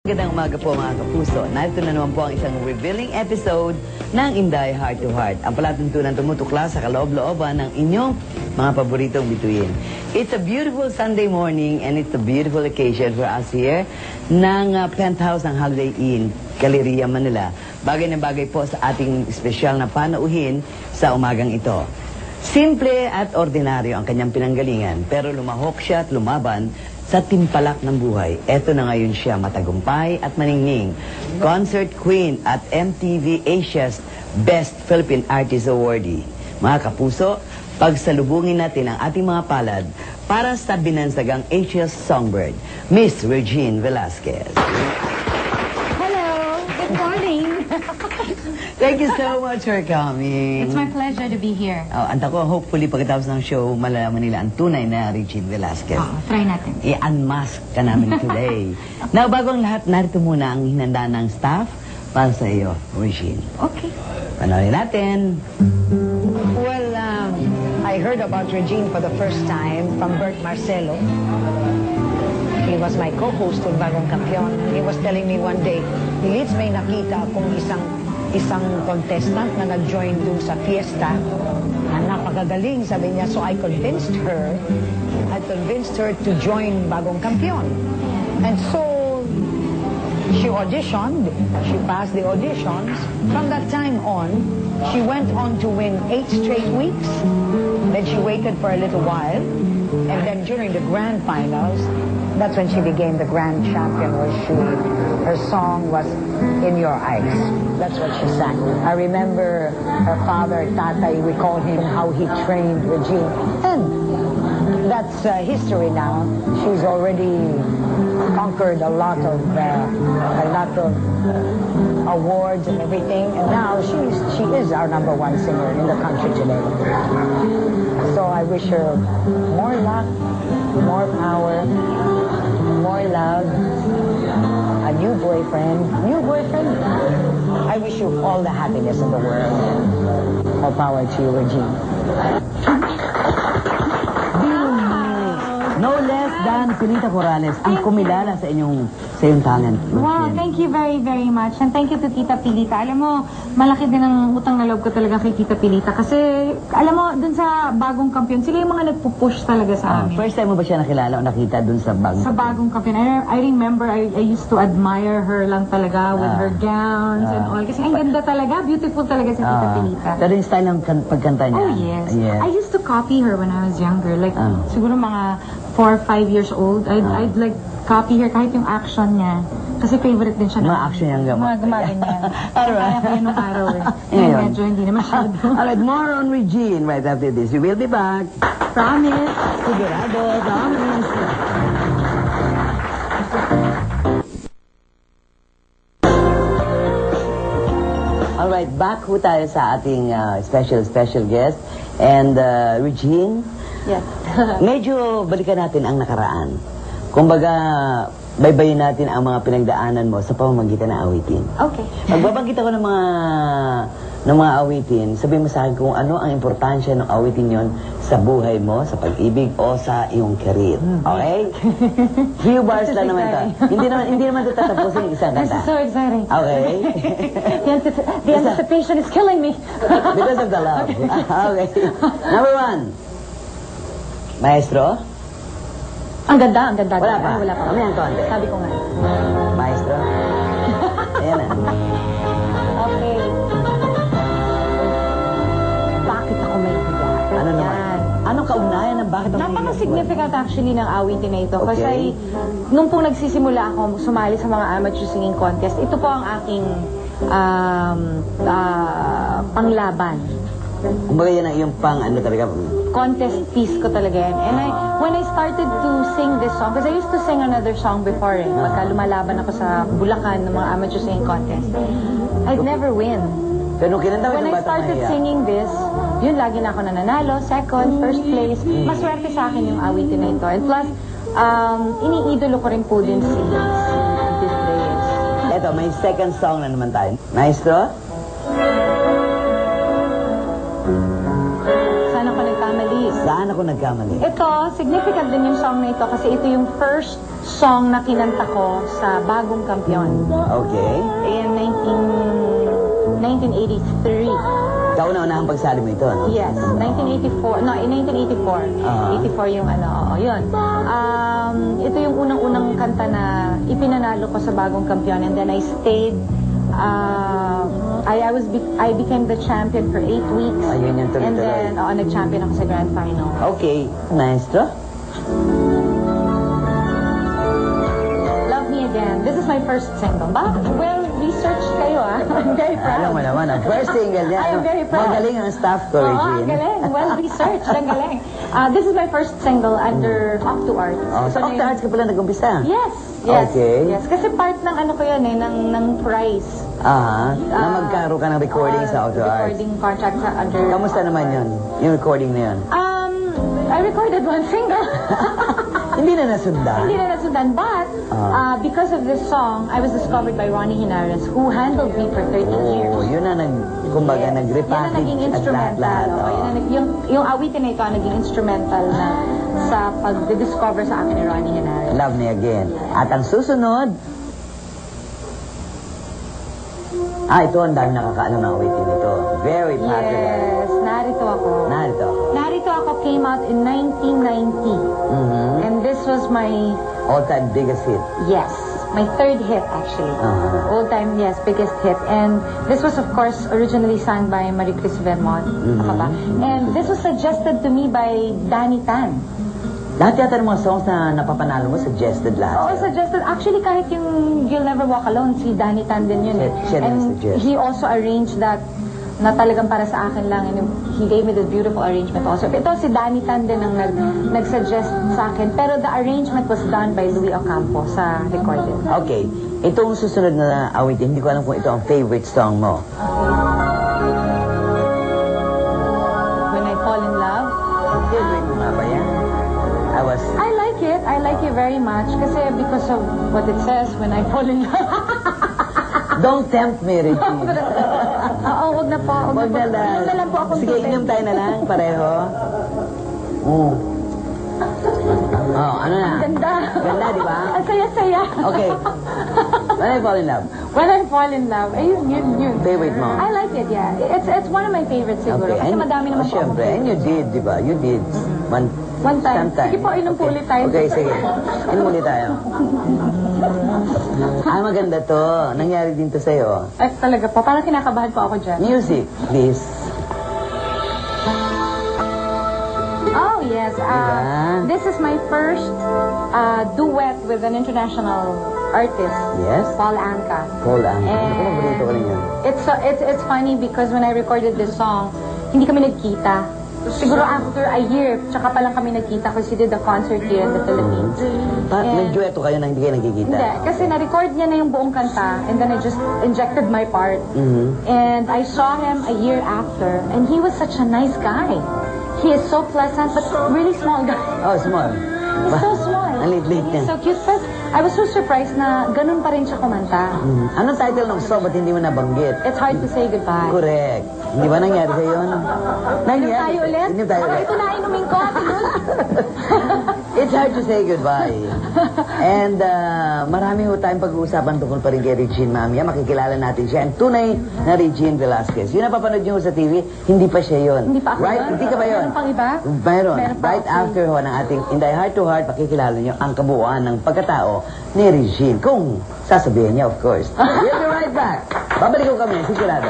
Magandang umaga po mga kapuso. Narito na naman po ang isang revealing episode ng Inday Heart to Heart. Ang palatuntunan tumutukla sa kaloob-looban ng inyong mga paboritong bituin. It's a beautiful Sunday morning and it's a beautiful occasion for us here ng penthouse ng Holiday Inn, Galleria, Manila. Bagay na bagay po sa ating espesyal na panauhin sa umagang ito. Simple at ordinaryo ang kanyang pinanggalingan, pero lumahok siya at lumaban sa timpalak ng buhay. Eto na ngayon siya, matagumpay at maningning. Concert Queen at MTV Asia's Best Philippine Artist Awardee. Mga kapuso, pagsalubungin natin ang ating mga palad para sa binansagang Asia's Songbird, Miss Regine Velasquez. Hello, good morning. Thank you so much for coming. It's my pleasure to be here. Anta ko, hopefully pagkatapos ng show, malalaman nila ang tunay na Regine Velasquez. Try natin. I-unmask ka namin today. Now, bago ang lahat, narito muna ang hinanda ng staff para sa iyo, Regine. Okay. Panoorin natin. Well, I heard about Regine for the first time from Bert Marcelo. He was my co-host with Bagong Kampiyon. He was telling me one day, Liz, may nakita akong isang contestant na nag-join dun sa fiesta. Napakagaling, sabi niya. So I convinced her to join Bagong Kampiyon. And so she auditioned. She passed the auditions. From that time on, she went on to win 8 straight weeks. Then she waited for a little while. And then during the grand finals, that's when she became the grand champion, where her song was In Your Eyes. That's what she sang. I remember her father, Tatay, we call him how he trained Regine. And that's history now. She's already conquered a lot of awards and everything. And now she is our #1 singer in the country today. So I wish her more luck, more power, more love, a new boyfriend. I wish you all the happiness in the world. More power to you, Regine. No less than Pilita Corrales, ang kumilala sa iyong talent. Wow, thank you very, very much. And thank you to Tita Pilita. Alam mo, malaki din ang utang na loob ko talaga kay Tita Pilita. Kasi, alam mo, dun sa Bagong Kampiyon, sila yung mga nagpupush talaga sa amin. First time mo ba siya nakilala o nakita dun sa Bagong? Sa Bagong Kampiyon. I remember, I used to admire her lang talaga with her gowns and all. Kasi ang ganda talaga, beautiful talaga si Tita Pilita. Pero yung style ng pagkanta niya? Oh, yes. I used to copy her when I was younger. Like, siguro mga 4 or 5 years old. I'd like copy her kahit yung action niya. Kasi favorite din siya. Mga action yung gamot. Mga gumagin niya. Kaya ko yun nung araw eh. Ngayon. Medyo hindi na masyado. Alright, more on Regine right after this. We will be back. Promise. Sigurado, promise. Alright, back ho tayo sa ating special guest. And Regine, Yes. medyo balikan natin ang nakaraan. Kumbaga, baybayin natin ang mga pinagdaanan mo sa pamamagitan ng awitin. Okay. Magbabanggit ako ng mga awitin, sabihin mo sa akin kung ano ang importansya ng awitin yon sa buhay mo, sa pag-ibig o sa iyong career. Okay? Few bars lang naman to. Hindi naman ito tatapusin yung isang This kanta. is so exciting. Okay? The anticipation is killing me. Because of the love. Okay. Number 1. Maestro? Ang ganda, ang ganda. Wala pa. Wala pa. Mamaya ang konti. Sabi ko nga. Maestro? Ayan na. Okay. Bakit ako may hiya? Ano naman? Anong kaugnayan ng bakit ang Napaka-significant actually ng awitin na ito. Okay. Kasi nung pong nagsisimula ako sumali sa mga amateur singing contest, ito po ang aking panglaban. Kumbaga yan ang iyong talaga. Contest piece ko talaga yan. And when I started to sing this song, because I used to sing another song before eh, pagka lumalaban ako sa Bulacan ng mga amateur singing contest, I'd never win. Pero nung kinanta When I started singing this, yun, lagi na ako nananalo, second, first place. Maswerte sa akin yung awitin na ito. And plus, iniidolo ko rin po din si Antis Reyes. Eto, may second song na naman tayo. Maestro? Saan ako nagkamali? Saan ako nagkamali? Ito, significant din yung song na ito kasi ito yung first song na kinanta ko sa Bagong Kampiyon Okay. in 1983. Kauna-unahang pagsali mo ito, no? Yes, 1984. No, in 1984. 84 yung ano, oo, yun. Ito yung unang-unang kanta na ipinanalo ko sa Bagong Kampiyon, and then I stayed. I became the champion for 8 weeks. Ayun yung tuloy-tuloy. And then, nag-champion ako sa grand final. Okay, maestro. Love Me Again. This is my first single. Well, research kayo, ah. I'm very proud. Alam mo naman, ang first single niya. I'm very proud. Magaling ang staff ko, Oo, Regine. galing. Well researched. Ang galing. This is my first single under Up to Art. Oh, sa Octa Arts ka pala nag-umpisa? Yes. Yes. Okay. Yes. Kasi part ng ano ko yan ng prize. Na magkaroon ka ng recording sa Octa Arts. Recording contract sa under... Kamusta naman yun? Yung recording na yun? I recorded one single. Hindi na nasundan. Hindi na nasundan. But, because of this song, I was discovered by Ronnie Hinares, who handled me for 13 years. Oh, yun na kumbaga, Yes. nag-repackage Yan ang naging at instrumental. lahat-lahat. Oh, Oh. yan ang yung awitin na ito ang naging instrumental na sa pag-discover sa akin ni Ronnie Hinares. Love Me Again. At ang susunod, ito ang dami nakakaano ng awitin nito. Very popular. Yes, narito ako. Narito. Narito ako came out in 1990. And this was my, All-time biggest hit. yes, my third hit actually. All time, yes, biggest hit. And this was of course originally sung by Marie Chris Vermont. Tama ba? And this was suggested to me by Danny Tan. Lahat yata ng mga songs na napapanalo mo, suggested lahat. Oo, suggested. Actually, kahit yung You'll Never Walk Alone, si Danny Tan din yun. Siya din And suggest. he also arranged that na talagang para sa akin lang. And he gave me the beautiful arrangement also. Ito, si Danny Tan din ang nag-suggest sa akin. Pero the arrangement was done by Louis Ocampo sa recording. Okay. Itong susunod na awitin, hindi ko alam kung ito ang favorite song mo. When I Fall in Love. Favorite mo nga ba yan? I like it. I like it very much. Kasi because of what it says, when I fall in love. Don't tempt me, Regine. Oo, wag na po. Wag na lang. Inom na lang po akong Sige, tubig. inom tayo na lang, pareho. Ano na? Ganda. Ganda, di ba? Ang saya-saya. Okay. When I Fall in Love. When I Fall in Love. Ayun, yun. Favorite mo? I like it, yeah. It's one of my favorites siguro. Kasi madami naman po Siyempre, and you did, di ba? You did. One time. Sometime. Sige po, inom po ulit tayo. Okay, sige. Inom ulit tayo. Maganda to. Nangyari din to sa'yo. Ay, talaga po. Parang kinakabahan po ako dyan. Music, please. Oh, yes. Diba? This is my first duet with an international artist. Yes? Paul Anka. Paul Anka. And Ako, mabalito ka rin yan. It's funny because when I recorded this song, hindi kami nagkita. Siguro after a year, tsaka pa lang kami nagkita kasi he did a concert here in the Philippines. Nag-dueto kayo na hindi kayo nagkikita? Hindi, kasi na-record niya na yung buong kanta and then I just injected my part. And I saw him a year after and he was such a nice guy. He is so pleasant but really small guy. Oh, small. He's so small. Ang liit-liit niya. He's so cute. Plus, I was so surprised na ganun pa rin siya kumanta. Anong title ng song? Ba't hindi mo nabanggit? It's Hard to Say Goodbye. Correct. Hindi ba nangyari sa'yo yun? Inom tayo ulit? Inom tayo ulit. Ito na inumin ko. It's Hard to Say Goodbye. And marami ho tayong pag-uusapan tungkol pa rin kay Regine mamaya. Makikilala natin siya. Ang tunay na Regine Velasquez. Yung napapanood nyo sa TV, hindi pa siya yun. Hindi pa ako Right? yun? Hindi ka ba yun? Meron pang iba? Meron. Meron pa, Right okay. after ho ng ating Inday Heart to Heart, makikilala nyo ang kabuuan ng pagkatao ni Regine. Kung sasabihin niya, of course. We'll be right back. Babalik ko kami, sigurado.